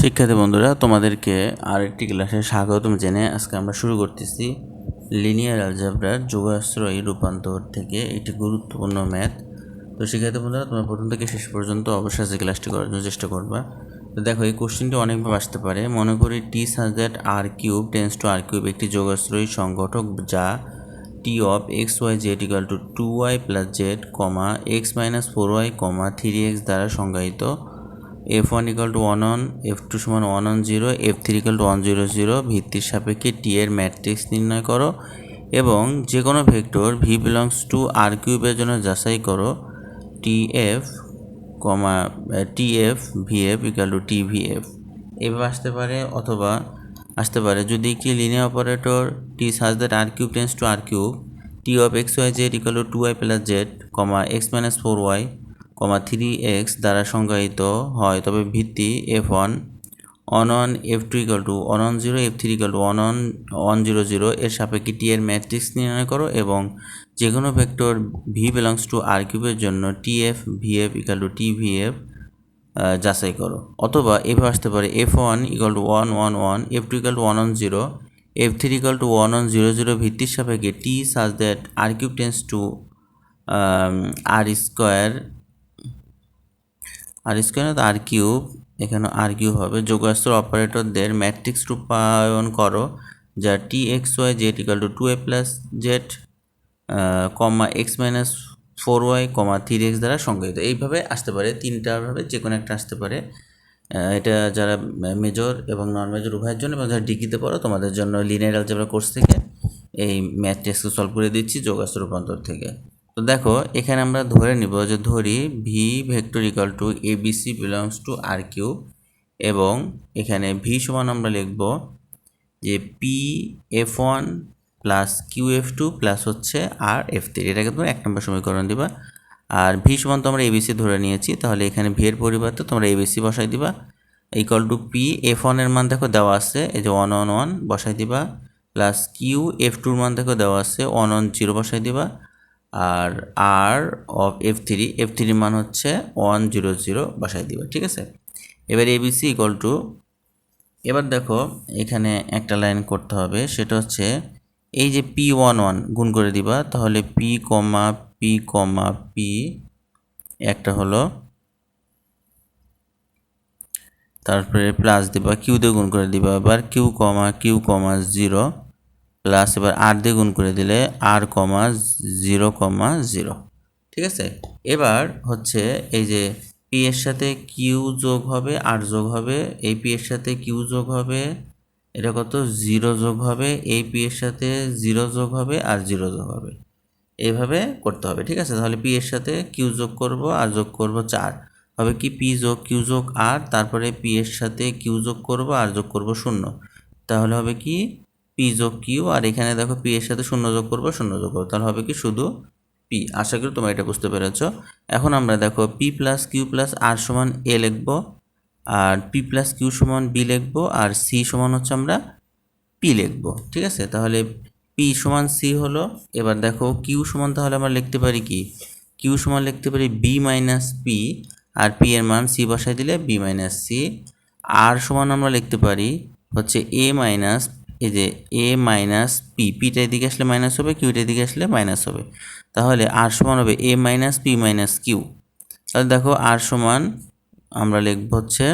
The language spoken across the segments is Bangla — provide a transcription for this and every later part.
শিক্ষার্থী বন্ধুরা, তোমাদেরকে আরেকটি ক্লাসে স্বাগতম জেনে আজকে আমরা শুরু করতেছি লিনিয়ার অ্যালজেব্রার যোগাশ্রয়ী রূপান্তর থেকে একটি গুরুত্বপূর্ণ ম্যাথ। তো শিক্ষার্থী বন্ধুরা, তোমরা প্রথম থেকে শেষ পর্যন্ত অবশ্যই যে ক্লাসটি করার জন্য চেষ্টা করবা। তো দেখো, এই কোশ্চেনটি অনেকভাবে আসতে পারে। মনে করি T such that R cube tends to R cube একটি যোগাশ্রয়ী সংগঠক যা T of x Y Z equal to 2y plus Z comma x minus 4y comma 3x দ্বারা সংজ্ঞায়িত। f1 equal to 1 on, f2 সমান 1 অন 0, f3 ইকুয়াল টু 1 0 0 ভিত্তির সাপেক্ষে টি এর ম্যাট্রিক্স নির্ণয় করো এবং যে কোনো vector v belongs to R কিউবের জন্য যাচাই করো TF comma TF VF equal to T VF. এভাবে আসতে পারে, অথবা আসতে পারে যদি একটি linear operator T such that R cube tends to R cube T of x Y Z equal to 2y plus Z comma x minus 4y comma 3x দ্বারা সংজ্ঞায়িত হয়, তবে ভিত্তি f1 1 f2 equal to 1 0, f3 equal to 1 0 0 এর সাপেক্ষে টি এর ম্যাট্রিক্স নির্ণয় করো এবং যে কোনো vector v belongs to R কিউবের জন্য TF VF equal to T VF যাচাই করো। অথবা এভাবে আসতে পারে f1 equal to 1 1 1, f2 equal to 1 1 0, f3 equal to 1 1 0 0 ভিত্তির সাপেক্ষে T such that R cube tends to R square না তো আর কিউব, এখানে আর কিউব হবে। যোগাস্ত্র অপারেটরদের ম্যাট্রিক্স রূপায়ণ করো যা T x Y z equal to 2a plus Z comma x minus 4y comma 3x দ্বারা সংজ্ঞায়িত। এইভাবে আসতে পারে, তিনটাভাবে যে কোনো একটা আসতে পারে। এটা যারা মেজর এবং নন মেজর উভয়ের জন্য, এবং যারা ডিগ্রিতে পড়ো তোমাদের জন্য লিনিয়ার অ্যালজেব্রা কোর্স থেকে এই ম্যাথ সলভ করে দিচ্ছি যোগাস্ত্র রূপান্তর থেকে। তো দেখো, এখানে আমরা ধরে নিব যে ধরি V vector equal to ABC belongs to R cube, এবং এখানে ভি সমান আমরা লিখব যে P F one plus Q F two plus হচ্ছে আর এফ থ্রি, এটাকে তোমরা 1 নম্বর সমীকরণ দিবা। আর ভি সমান তো আমরা এবিসি ধরে নিয়েছি, তাহলে এখানে ভি এর পরিবর্তে তোমরা এবিসি বসাই দিবা ইকাল টু পি এফ ওয়ানের মান দেখো দেওয়া আছে, এই যে 1 1 1 বসাই দিবা, প্লাস কিউ এফ টুর মান দেখো দেওয়া আছে 1 1 0 বসাই দিবা, আর আর অফ এফ থ্রির মান হচ্ছে 1 0 0 বসাই দিবা। ঠিক আছে, এবার এবিসি ইকুয়াল টু, এবার দেখো এখানে একটা লাইন করতে হবে, সেটা হচ্ছে এই যে পি 1 1 গুণ করে দিবা, তাহলে পি কমা পি কমা পি একটা হলো, তারপরে প্লাস দিবা, কিউ দিয়ে গুণ করে দিবা, এবার কিউ কমা 0 প্লাস এবার আর দিয়ে গুণ করে দিলে আর কমা 0 কমা 0। ঠিক আছে, এবার হচ্ছে এই যে পি এর সাথে কিউ যোগ হবে আর যোগ হবে, এই পি এর সাথে কিউ যোগ হবে, এটা কত 0 যোগ হবে, এই পি এর সাথে 0 যোগ হবে আর 0 যোগ হবে, এইভাবে করতে হবে। ঠিক আছে, তাহলে পি এর সাথে কিউ যোগ করব আর যোগ করব 4, হবে কি পি যোগ কিউ যোগ আর, তারপরে পি এর সাথে কিউ যোগ করব আর যোগ করব 0, তাহলে হবে কি পি যোগ কিউ, আর এখানে দেখো পি এর সাথে 0 যোগ করব 0 যোগ করবো, তাহলে হবে কি শুধু পি। আশা করি তোমরা এটা বুঝতে পেরেছ। এখন আমরা দেখো পি প্লাস কিউ প্লাস আর সমান এ লিখবো, আর পি প্লাস কিউ সমান বি লিখবো, আর সি সমান হচ্ছে আমরা পি লিখবো। ঠিক আছে, তাহলে পি সমান সি হলো। এবার দেখো কিউ সমান তাহলে আমরা লিখতে পারি কি, কিউ সমান লিখতে পারি বি মাইনাস পি, আর পি এর মান সি বসাই দিলে বি মাইনাস সি। আর সমান আমরা লিখতে পারি হচ্ছে এ মাইনাস, এই যে এ মাইনাস পি, পিটা এদিকে আসলে মাইনাস হবে, কিউটা এদিকে আসলে মাইনাস হবে, তাহলে আর সমান হবে এ মাইনাস পি মাইনাস কিউ। তাহলে দেখো আর সমান আমরা লিখব হচ্ছে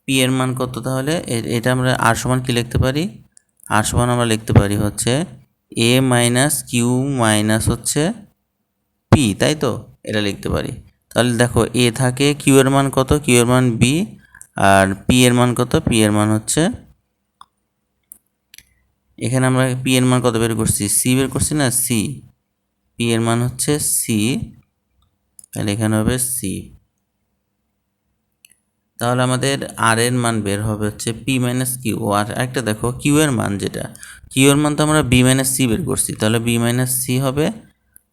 পি এর মান কত, তাহলে এটা আমরা আর সমান কি লিখতে পারি, আর সমান আমরা লিখতে পারি হচ্ছে এ মাইনাস কিউ মাইনাস হচ্ছে পি, তাই তো এটা লিখতে পারি। তাহলে দেখো এ থাকে, কিউ এর মান কত, কিউ এর মান বি, আর পি এর মান কত, পি এর মান হচ্ছে, এখানে আমরা পি এর মান কত বের করছি, সি বের করছি না, সি, পি এর মান হচ্ছে সি, তাহলে এখানে হবে সি। তাহলে আমাদের আর এর মান বের হবে হচ্ছে পি মাইনাস কিউ, আর একটা দেখো কিউ এর মান, যেটা কিউ এর মান তো আমরা বি মাইনাস সি বের করছি, তাহলে বি মাইনাস সি হবে।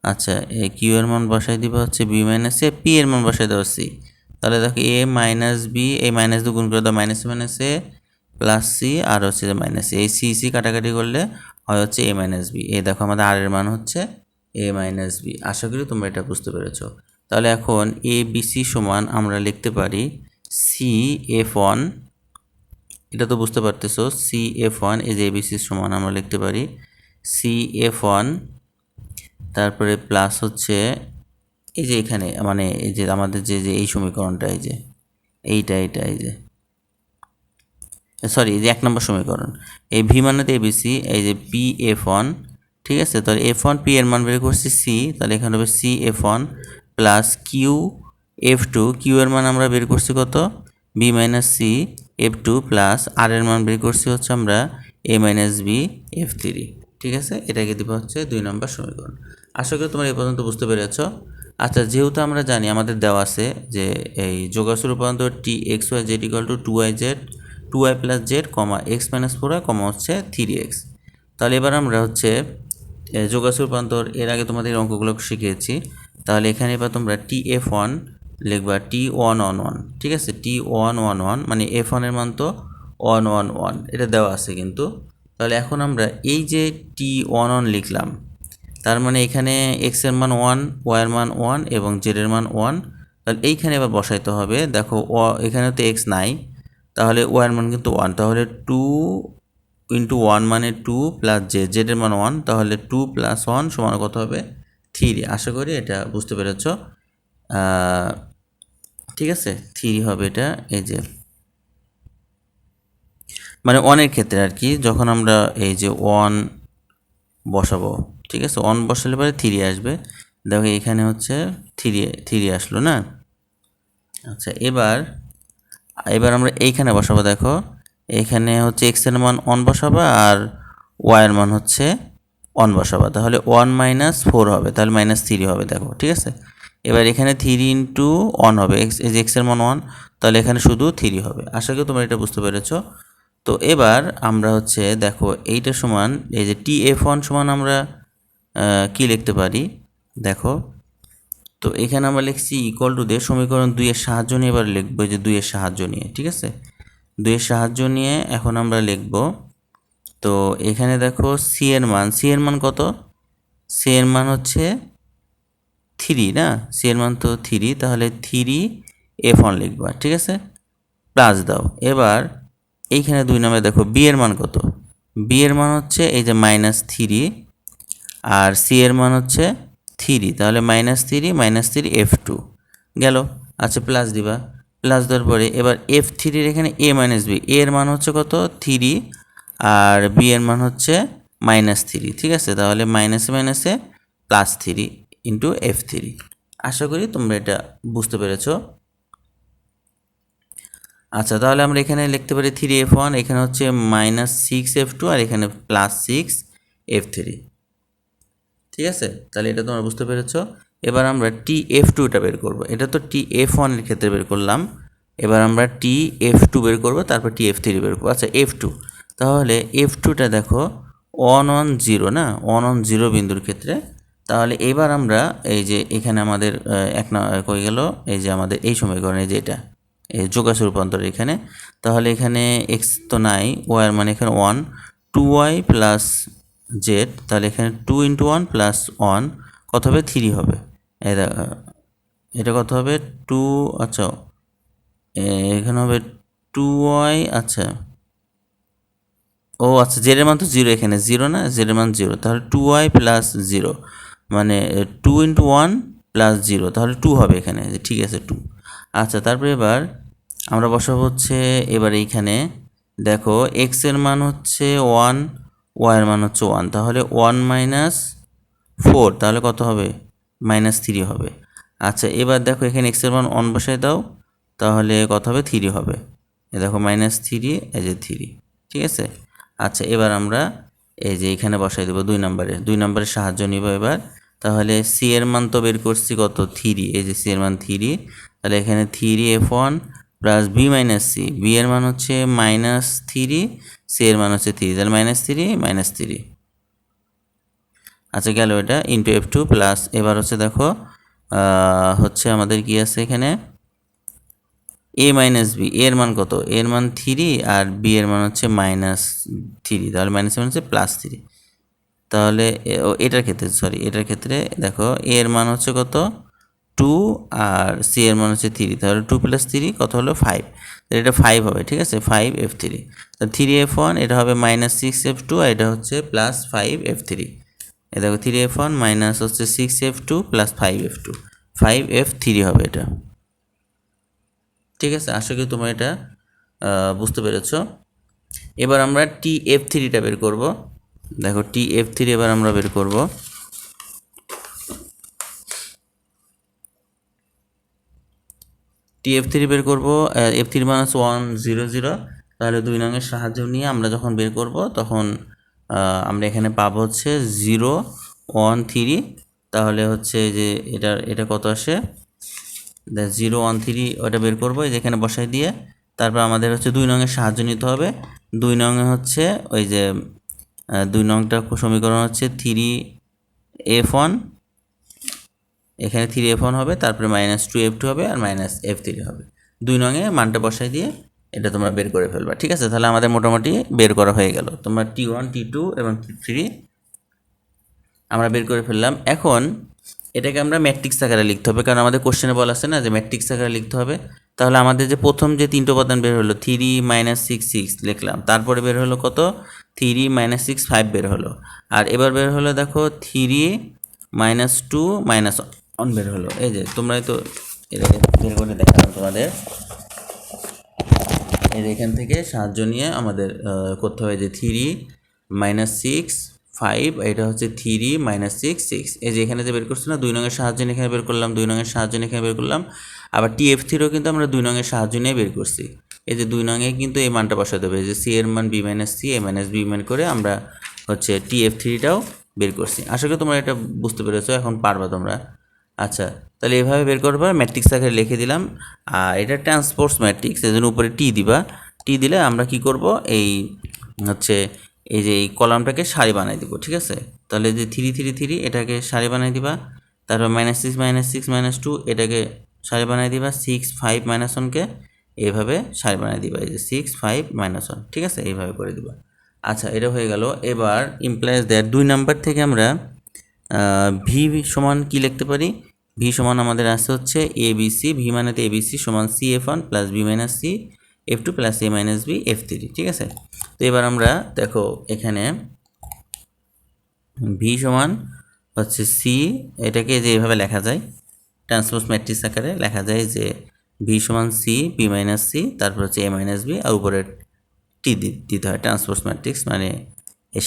আচ্ছা, এই কিউ এর মান বসাই দিবা হচ্ছে বি মাইনাস এ, পি এর মান বসাই দেওয়া সি, তাহলে দেখো এ মাইনাস বি, এই মাইনাস দিয়ে গুণ করে দাও মাইনাস মাইনাস এ প্লাস সি, আর হচ্ছে মাইনাস এই সি সি কাটাকাটি করলে হয় হচ্ছে এ মাইনাস বি। এই দেখো আমাদের আর এর মান হচ্ছে এ মাইনাস বি। আশা করি তোমরা এটা বুঝতে পেরেছো। তাহলে এখন এ বি সি সমান আমরা লিখতে পারি সি এফ ওয়ান এটা তো বুঝতে পারতেছো, CF1 এই যে ABC সমান আমরা লিখতে পারি CF1, তারপরে প্লাস হচ্ছে এই যে এখানে মানে এই যে আমাদের যে এই সমীকরণটা এই যে এইটা এই যে সরি এই যে 1 নম্বর সমীকরণ, এই ভি মানে তো এবিসি, এই যে PF1, ঠিক আছে। তাহলে F1 P এর মান বের করছি C, তাহলে এখানে হবে CF1 প্লাস QF2, কিউ এর মান আমরা বের করছি কত B minus C F2 plus আর এর মান বের করছি হচ্ছে আমরা A মাইনাস B F3, ঠিক আছে। এটাকে দিব হচ্ছে 2 নম্বর সমীকরণ। আশা করি তোমরা এই পর্যন্ত বুঝতে পেরেছ। আচ্ছা, যেহেতু আমরা জানি আমাদের দেওয়া আছে যে এই যোগাসু রূপান্তর TXYZ = 2YZ 2y plus Z comma x minus 4y comma হচ্ছে 3x, তাহলে এবার আমরা হচ্ছে যোগাসু রূপান্তর এর আগে তোমাদের অঙ্কগুলো শিখিয়েছি। তাহলে এখানে এবার তোমরা TF1 লিখবা T111, ঠিক আছে। T111 মানে F1 এর মান তো 111, এটা দেওয়া আছে কিন্তু। তাহলে এখন আমরা এই যে T11 লিখলাম, তার মানে এখানে এক্স এর মান 1, ওয়াই এর মান 1 এবং জেড এর মান 1, তাহলে এইখানে এবার বসাইতে হবে। দেখো এখানে তো এক্স নাই, তাহলে ওয়াই এর মান কিন্তু 1, তাহলে 2 × 1 মানে 2 প্লাস জেড এর মান 1, তাহলে 2 + 1 সমান কত হবে 3। আশা করি এটা বুঝতে পেরেছ, ঠিক আছে। 3 হবে এটা, এই যে মানে 1 এর ক্ষেত্রে আর কি, যখন আমরা এই যে 1 বসাবো, ঠিক আছে, 1 বসালে পরে 3 আসবে। দেখো এখানে হচ্ছে 3 আসলো না। আচ্ছা, এবার আমরা এইখানে বসাবো। দেখো এইখানে হচ্ছে এক্স এর মান 1 বসাবা আর ওয়াই এর মান হচ্ছে 1 বসাবা, তাহলে 1 - 4 হবে, তাহলে -3 হবে। দেখো ঠিক আছে। এবার এখানে 3 × 1 হবে, এই যে এক্স এর মান 1, তাহলে এখানে শুধু 3 হবে। আশা করি তোমরা এটা বুঝতে পেরেছো। তো এবার আমরা হচ্ছে দেখো এইটা সমান এই যে TF1 সমান আমরা কি লিখতে পারি দেখো। তো এখানে আমরা লিখছি = দিয়ে সমীকরণ 2 এর সাহায্য নিয়ে এবার লিখবো, যে 2 এর সাহায্য নিয়ে, ঠিক আছে। 2 এর সাহায্য নিয়ে এখন আমরা লিখব। তো এখানে দেখো সি এর মান কত, সি এর মান হচ্ছে 3 না, সি এর মান তো 3, তাহলে 3F1 লিখবা, ঠিক আছে, প্লাস দাও। এবার এইখানে 2 নম্বরে দেখো বি এর মান কত, বি এর মান হচ্ছে এই যে -3 আর সি এর মান হচ্ছে 3, তাহলে -3 F2 গেল। আচ্ছা, প্লাস দিবা, প্লাস দেওয়ার পরে এবার F3 এর এখানে A - B, A এর মান হচ্ছে কত 3 আর B এর মান হচ্ছে -3, ঠিক আছে। তাহলে মাইনাসে +3 × F3। আশা করি তোমরা এটা বুঝতে পেরেছো। আচ্ছা, তাহলে আমরা এখানে লিখতে পারি 3F1, এখানে হচ্ছে -6F2 আর এখানে +6F3, ঠিক আছে। তাহলে এটা তোমরা বুঝতে পেরেছো। এবার আমরা TF2টা বের করব। এটা তো TF1 এর ক্ষেত্রে বের করলাম, এবার আমরা TF2 বের করব, তারপর TF3 বের করব। আচ্ছা, F2, তাহলে F2টা দেখো 1 1 0 না, 1 1 0 বিন্দুর ক্ষেত্রে। তাহলে এবার আমরা এই যে এখানে আমাদের কই গেল, এই যে আমাদের এই সমীকরণে যে এটা এই যোগাসু রূপান্তর এখানে, তাহলে এখানে এক্স তো নাই, ওয়াই এর মানে এখানে 1, 2y প্লাস জেড, তাহলে এখানে 2 × 1 + 1 কত হবে 3 হবে। এটা কত হবে 2, আচ্ছা এখানে হবে 2y, আচ্ছা ও আচ্ছা, জেড এর মান তো 0, এখানে 0 না, জেড এর মান 0, তাহলে 2y + 0 মানে 2 × 1 + 0, তাহলে 2 হবে এখানে, ঠিক আছে 2। আচ্ছা, তারপরে এবার আমরা বসাবো হচ্ছে এবার এইখানে দেখো এক্স এর মান হচ্ছে 1, ওয়াই এর মান হচ্ছে 1, তাহলে 1 - 4, তাহলে কত হবে -3 হবে। আচ্ছা, এবার দেখো এখানে এক্স এর মান 1 বসাই দাও, তাহলে কত হবে 3 হবে। এই দেখো -3, এই যে 3, ঠিক আছে। আচ্ছা, এবার আমরা এই যে এখানে বসাই দেবো 2 নম্বরের সাহায্য নিব এবার। তাহলে সি এর মান তো বের করছি কত 3, এই যে সি এর মান 3, তাহলে এখানে 3F1 plus B - C, B এর মান হচ্ছে -3, সি এর মান হচ্ছে 3, তাহলে -3 আচ্ছা গেল এটা × F2 প্লাস। এবার হচ্ছে দেখো হচ্ছে আমাদের কি আছে এখানে A - B, এর মান কত, এর মান 3 আর B এর মান হচ্ছে -3, তাহলে -7 হচ্ছে +3। তাহলে এটার ক্ষেত্রে দেখো A এর মান হচ্ছে কত টু আর সি এর মান হচ্ছে 3, তাহলে 2 + 3 কত হলো 5, এটা 5 হবে, ঠিক আছে, 5f3। তো 3f1 এটা হবে -6f2 আর এটা হচ্ছে +5f3। এ দেখো 3f1 মাইনাস হচ্ছে 6f2 + 5f2, 5f3 হবে এটা, ঠিক আছে। আশা করি তোমরা এটা বুঝতে পেরেছ। এবার আমরা TF3টা বের করব। দেখো TF3 এবার আমরা বের করব। TF3 বের করব, f3 -100, তাহলে 2 নংয়ের সাহায্য নিয়ে আমরা যখন বের করব তখন আমরা এখানে পাবো হচ্ছে 013, তাহলে হচ্ছে যে এটা কত আসে 013, ওটা বের করবো যেখানে বসাই দিয়ে। তারপর আমাদের হচ্ছে 2 নংয়ের সাহায্য নিতে হবে। 2 নংয়ে হচ্ছে ওই যে 2 নংটা সমীকরণ হচ্ছে 3f1, এখানে 3f1 হবে, তারপরে -2f2 হবে আর -f3 হবে। 2 নংয়ে মানটা বসাই দিয়ে এটা তোমরা বের করে ফেলবা, ঠিক আছে। তাহলে আমাদের মোটামুটি বের করা হয়ে গেল। তোমরা T1, T2 এবং T3 আমরা বের করে ফেললাম। এখন এটাকে আমরা ম্যাট্রিক্স আকারে লিখতে হবে, কারণ আমাদের কোশ্চেনে বলা আছে না যে ম্যাট্রিক্স আকারে লিখতে হবে। তাহলে আমাদের যে প্রথম যে 3টে উপাদান বের হলো 3 - 6 6 লিখলাম, তারপরে বের হলো কত 3 - 6 5 বের হলো, আর এবার বের হলো দেখো 3 - 2 - 1 বের হলো। এই যে তোমরাই তো এটাকে বের করে দেখালাম তোমাদের। এখান থেকে সাহায্য নিয়ে আমাদের করতে হবে যে 3 - 6 5, এটা হচ্ছে 3 - 6 6। এই যে এখানে যে বের করছি না 2 নংয়ের সাহায্য নিয়ে এখানে বের করলাম, 2 নংয়ের সাহায্য নিয়ে এখানে বের করলাম। আবার TF3ও কিন্তু আমরা 2 নংয়ের সাহায্য নিয়ে বের করছি। এই যে 2 নংয়ে কিন্তু এই মানটা বসাতে হবে, যে সি এর মান b - c, a - b মান করে আমরা হচ্ছে TF3টাও বের করছি। আশা করি তোমরা এটা বুঝতে পেরেছো, এখন পারবা তোমরা। আচ্ছা, তাহলে এভাবে বের করবা, ম্যাট্রিক্স আকারে লিখে দিলাম। আর এটা ট্রান্সপোজ ম্যাট্রিক্স, এই জন্য উপরে টি দিবা। টি দিলে আমরা কি করব, এই হচ্ছে এই যে এই কলামটাকে সারি বানাই দিব, ঠিক আছে। তাহলে যে 3 3 3 এটাকে সারি বানাই দিবা, তারপর -6 - 6 - 2 এটাকে সারি বানাই দিবা, 6 5 - 1কে এইভাবে সারি বানাই দিবা, এই যে 6 5 - 1, ঠিক আছে, এইভাবে করে দিবা। আচ্ছা, এটা হয়ে গেল। এবার ইমপ্লাইজ দ্যাট 2 নাম্বার থেকে আমরা ভি সমান কি লিখতে পারি, ভি সমান আমাদের আসছে হচ্ছে ABC, ভি মানে তো ABC সমান CF1 + B - C F2 + A - B F3, ঠিক আছে। তো এবার আমরা দেখো এখানে ভি সমান হচ্ছে সি, এটাকে যে এভাবে লেখা যায় ট্রান্সপোজ ম্যাট্রিক্স আকারে লেখা যায় যে ভি সমান সি B - C, তারপর হচ্ছে A - B আর উপরে টি দিতে হয়। ট্রান্সপোজ ম্যাট্রিক্স মানে এই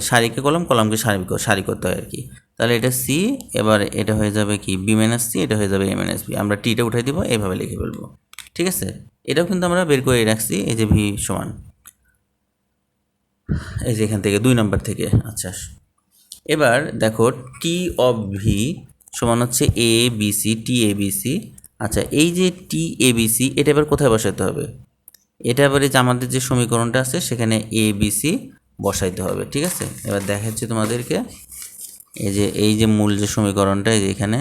সারিকে কলম, কলমকে সারি করতে হয় আর কি। তাহলে এটা সি, এবার এটা হয়ে যাবে কি B - C, এটা হয়ে যাবে A - B, আমরা টিটা উঠাই দিব, এইভাবে লিখে ফেলবো, ঠিক আছে। এটাও কিন্তু আমরা বের করে রাখছি, এই যে ভি সমান এই যে এখান থেকে 2 নাম্বার থেকে। আচ্ছা, এবার দেখো টি অফ ভি সমান হচ্ছে ABC, TABC। আচ্ছা, এই যে TABC এটা এবার কোথায় বসাতে হবে, এটা এবারে যে আমাদের যে সমীকরণটা আছে সেখানে ABC বসাইতে হবে, ঠিক আছে। এবার দেখাচ্ছি তোমাদেরকে, এই যে মূল যে সমীকরণটা, এই যে এখানে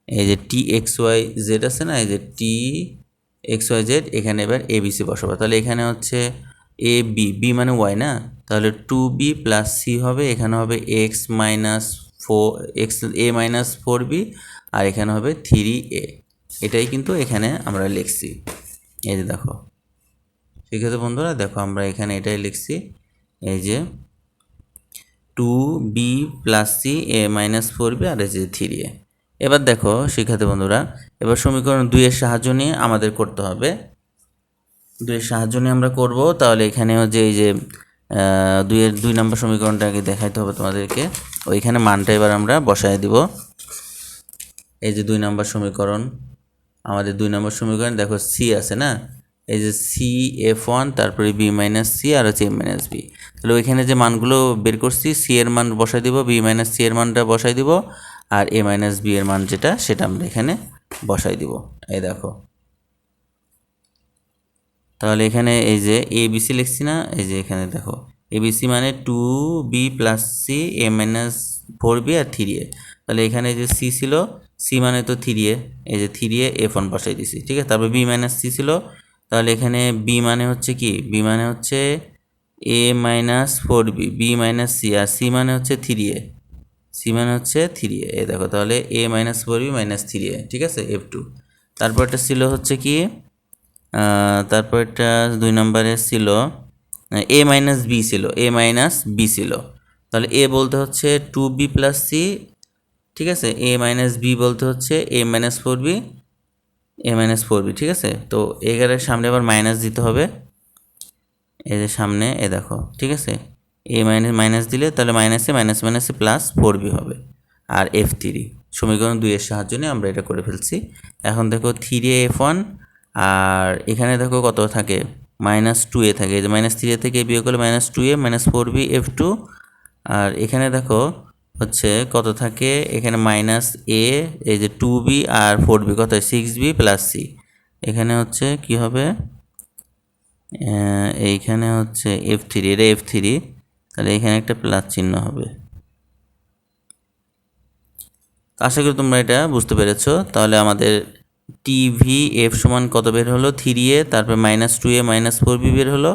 এই যে TXYZ আছে না, এই যে TXYZ, এখানে এবার ABC বসাবো। তাহলে এখানে হচ্ছে বি মানে ওয়াই না, তাহলে 2B + C হবে, এখানে হবে A-4B, আর এখানে হবে 3A। এটাই কিন্তু এখানে আমরা লিখছি, এই যে দেখো। ঠিক আছে বন্ধুরা, দেখো আমরা এখানে এটাই লিখছি, এই যে 2B + C A - 4B আর এই যে 3A। এবার দেখো শিক্ষার্থী বন্ধুরা, এবার সমীকরণ 2 এর সাহায্য নিয়ে আমাদের করতে হবে। 2 এর সাহায্য নিয়ে আমরা করব, তাহলে এখানেও যে এই যে 2 নম্বর সমীকরণটা আগে দেখাইতে হবে তোমাদেরকে, ওইখানে মানটা এবার আমরা বসায় দিব। এই যে 2 নম্বর সমীকরণ, আমাদের 2 নম্বর সমীকরণ দেখো সি আছে না, এই যে CF1, তারপরে B - C আর হচ্ছে A - B। তাহলে ওইখানে যে মানগুলো বের করছি, সি এর মান বসাই দিব, B - C এর মানটা বসাই দিব, আর A - B এর মান যেটা সেটা আমরা এখানে বসাই দিব, এই দেখো। তাহলে এখানে এই যে ABC লিখছি না, এই যে এখানে দেখো ABC মানে 2B + C A - 4B R 3A। তাহলে এখানে যে C ছিল, C মানে তো 3A, এই যে 3A F1 বসাই দিছি, ঠিক আছে। তারপর B - C ছিল, তাহলে এখানে B মানে হচ্ছে কি, B মানে হচ্ছে A - 4B, B - C R C মানে হচ্ছে 3A, সি মানে হচ্ছে 3a, এই দেখো তাহলে a minus 4b minus 3a, ঠিক আছে, F2। তারপরটা ছিল হচ্ছে কি, তারপরটা 2 নম্বরে ছিল a মাইনাস বি ছিল, a মাইনাস বি ছিল, তাহলে a বলতে হচ্ছে 2b প্লাস সি, ঠিক আছে, a মাইনাস বি বলতে হচ্ছে a minus 4b, a minus 4b, ঠিক আছে। তো এগারের সামনে আবার মাইনাস দিতে হবে, এই যে সামনে এ দেখো, ঠিক আছে, এ মাইনাস মাইনাস দিলে তাহলে মাইনাসে মাইনাস মাইনাসে প্লাস 4b হবে। আর F3 সমীকরণ 2 এর সাহায্য নিয়ে আমরা এটা করে ফেলছি। এখন দেখো 3a F1, আর এখানে দেখো কত থাকে, মাইনাস 2a থাকে, এই যে মাইনাস 3a থেকে বিয়োগ করলে minus 2a minus 4b F2। আর এখানে দেখো হচ্ছে কত থাকে, এখানে মাইনাস a, এই যে 2b আর 4b কত হয় 6b প্লাস c, এখানে হচ্ছে কি হবে, এইখানে হচ্ছে F3, এটা F3, তাহলে এখানে একটা প্লাস চিহ্ন হবে। আশা করি তোমরা এটা বুঝতে পেরেছো। তাহলে আমাদের TVF সমান কত বের হলো, 3a, তারপর মাইনাস 2a মাইনাস 4b বের হলো,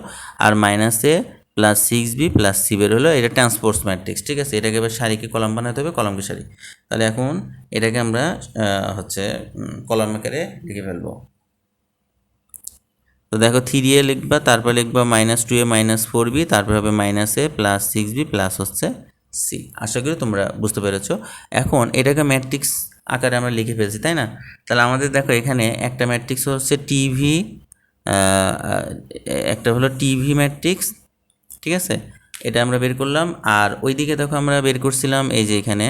আর minus a plus 6b plus c বের হলো। এটা ট্রান্সপোজ ম্যাট্রিক্স, ঠিক আছে। এটাকে এবার সারিকে কলাম বানাতে হবে, কলামকে সারি। তাহলে এখন এটাকে আমরা হচ্ছে কলাম আকারে লিখে ফেলবো। তো দেখো 3a লিখবা, তারপর লিখবা মাইনাস 2a মাইনাস 4b, তারপর হবে minus a plus 6b plus হচ্ছে c। আশা করি তোমরা বুঝতে পেরেছো। এখন এটাকে ম্যাট্রিক্স আকারে আমরা লিখে ফেলছি, তাই না? তাহলে আমাদের দেখো এখানে একটা ম্যাট্রিক্স হচ্ছে টিভি, একটা হলো টিভি ম্যাট্রিক্স, ঠিক আছে, এটা আমরা বের করলাম। আর ওইদিকে দেখো আমরা বের করছিলাম এই যে এখানে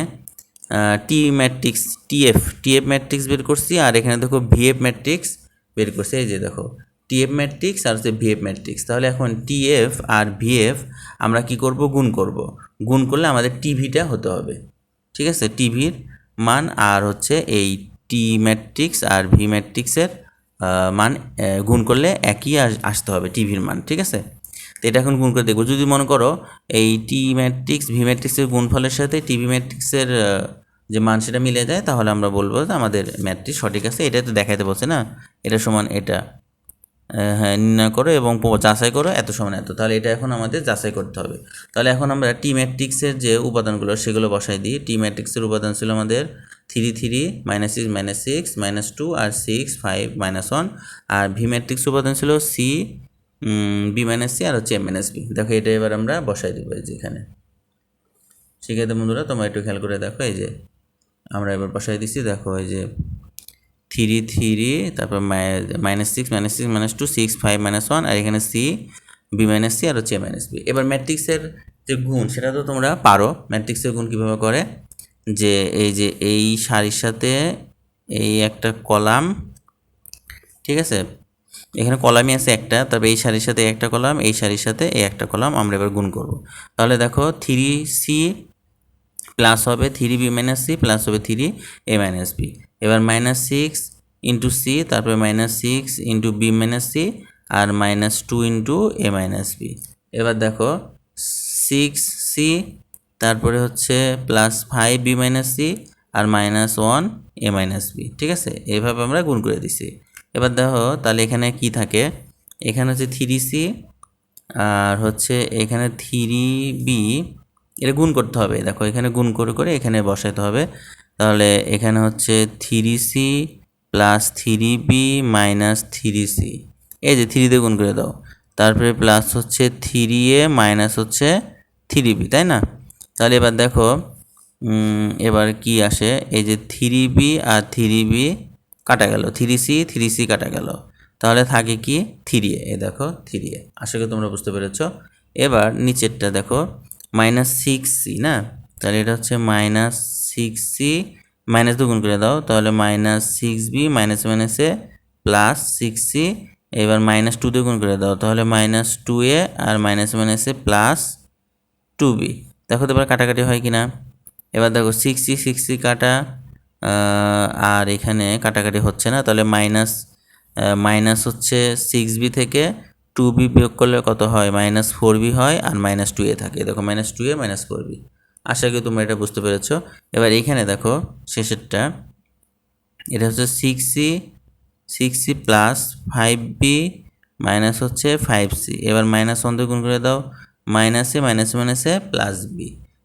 টি ম্যাট্রিক্স, টিএফ ম্যাট্রিক্স বের করছি। আর এখানে দেখো ভিএফ ম্যাট্রিক্স বের করছি, এই যে দেখো টিএফ ম্যাট্রিক্স আর হচ্ছে ভিএফ ম্যাট্রিক্স। তাহলে এখন টিএফ আর ভিএফ আমরা কি করব, গুণ করব। গুণ করলে আমাদের টিভিটা হতে হবে, ঠিক আছে, টিভির মান আর হচ্ছে এই টি ম্যাট্রিক্স আর ভি ম্যাট্রিক্সের মান গুণ করলে একই আসতে হবে টিভির মান, ঠিক আছে। তো এটা এখন গুণ করে দেখবো। যদি মনে করো এই টি ম্যাট্রিক্স ভি ম্যাট্রিক্সের গুণফলের সাথে টিভি ম্যাট্রিক্সের যে মান সেটা মিলে যায়, তাহলে আমরা বলবো যে আমাদের ম্যাট্রিক্স সঠিক আছে। এটা তো দেখাইতে বলছে না, এটা সমান এটা, হ্যাঁ, নির্ণয় করো এবং যাচাই করো এত সমান এত। তাহলে এটা এখন আমাদের যাচাই করতে হবে। তাহলে এখন আমরা টি ম্যাট্রিক্সের যে উপাদানগুলো সেগুলো বসাই দিই। টি ম্যাট্রিক্সের উপাদান ছিল আমাদের 3 3 মাইনাস 6 মাইনাস 6 মাইনাস 2 আর 6 5 মাইনাস 1। আর ভি ম্যাট্রিক্স উপাদান ছিল সি, বি মাইনাস সি আর হচ্ছে এম মাইনাস বি। দেখো এটা এবার আমরা বসাই দেবো এই যে এখানে। ঠিক আছে বন্ধুরা, তোমরা একটু খেয়াল করে দেখো, এই যে আমরা এবার বসাই দিচ্ছি। দেখো এই যে 3 3, তারপর মাইনাস 6 মাইনাস 6 মাইনাস 2 6 5 মাইনাস 1, আর এখানে সি, বি মাইনাস সি আর হচ্ছে এ মাইনাস বি। এবার ম্যাট্রিক্সের যে গুণ সেটা তো তোমরা পারো। ম্যাট্রিক্সের গুণ কীভাবে করে, যে এই সারির সাথে এই একটা কলাম, ঠিক আছে, এখানে কলামই আছে একটা, তবে এই সারির সাথে একটা কলাম, এই সারির সাথে এই একটা কলাম আমরা এবার গুণ করব। তাহলে দেখো 3c প্লাস হবে 3b মাইনাস সি প্লাস হবে 3a মাইনাস বি। এবার মাইনাস 6 ইন্টু সি, তারপরে minus 6 into B minus C, আর minus 2 into A minus B. এবার দেখো 6c, তারপরে হচ্ছে প্লাস 5b মাইনাস সি, আর মাইনাস 1 এ মাইনাস বি, ঠিক আছে। এইভাবে আমরা গুণ করে দিছি। এবার দেখো তাহলে এখানে কি থাকে, এখানে হচ্ছে 3c আর হচ্ছে এখানে 3b, এটা গুণ করতে হবে। দেখো এখানে গুণ করে করে এখানে বসাতে হবে। তাহলে এখানে হচ্ছে 3c plus 3b minus 3c, এই যে 3 দিয়ে গুণ করে দাও। তারপরে প্লাস হচ্ছে 3a মাইনাস হচ্ছে 3b, তাই না? তাহলে এবার দেখো এবার কি আসে, এই যে 3b আর 3b কাটা গেল, 3c কাটা গেল, তাহলে থাকে কি 3a। এই দেখো 3a। আশা করি তোমরা বুঝতে পেরেছো। এবার নিচেরটা দেখো মাইনাস 6c না, তাহলে এটা হচ্ছে মাইনাস 6c, মাইনাস দুগুণ করে দাও, তাহলে মাইনাস 6b মাইনাস মাইনাসে প্লাস 6c। এবার মাইনাস 2 দিয়ে গুণ করে দাও, তাহলে মাইনাস 2a আর মাইনাস মাইনাসে প্লাস 2b। দেখো তো এবার কাটাকাটি হয় কি না। এবার দেখো 6c কাটা, আর এখানে কাটাকাটি হচ্ছে না, তাহলে মাইনাস হচ্ছে 6b থেকে 2b বিয়োগ করলে কত হয়, মাইনাস 4b হয়, আর মাইনাস 2a থাকে। দেখো মাইনাস 2a মাইনাস 4b। আশা করি তোমরা এটা বুঝতে পেরেছো। এবার এখানে দেখো শেষেরটা, এটা হচ্ছে 6c প্লাস 5b মাইনাস হচ্ছে 5c। এবার মাইনাস 1 দিয়ে গুণ করে দাও, মাইনাসে মাইনাসে মাইনাসে প্লাস b।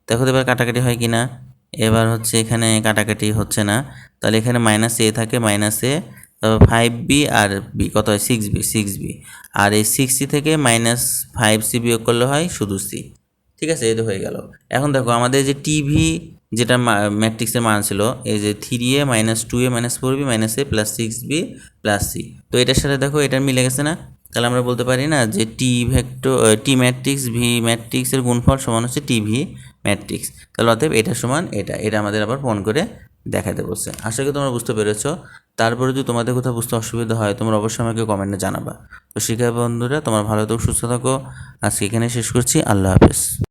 দেখো তো এবার কাটাকাটি হয় কি না। এবার হচ্ছে এখানে কাটাকাটি হচ্ছে না, তাহলে এখানে মাইনাস এ থাকে, মাইনাস এ, তারপর 5b আর বি কত হয় 6b, আর এই 6c থেকে মাইনাস 5c বিয়োগ করলে হয় শুধু c। ঠিক আছে, এই তো হয়ে গেল। এখন দেখো আমাদের যে টিভি যেটা ম্যাট্রিক্সের মান ছিল, এই যে 3a minus 2a minus 4b minus a plus 6b plus c, তো এটার সাথে দেখো এটা মিলে গেছে না? তাহলে আমরা বলতে পারি না যে টি ম্যাট্রিক্স ভি ম্যাট্রিক্সের গুণফল সমান হচ্ছে টিভি ম্যাট্রিক্স। তাহলে অতএব এটা সমান এটা আমাদের আবার প্রমাণ করে দেখাতে বলছে। আশা করি তোমরা বুঝতে পেরেছো। তারপরে যদি তোমাদের কোথাও বুঝতে অসুবিধা হয় তোমরা অবশ্যই আমাকে কমেন্টে জানাবা। তো শিক্ষার্থী বন্ধুরা, তোমরা ভালো থাকো, সুস্থ থাকো। আজকে এখানে শেষ করছি। আল্লাহ হাফেজ।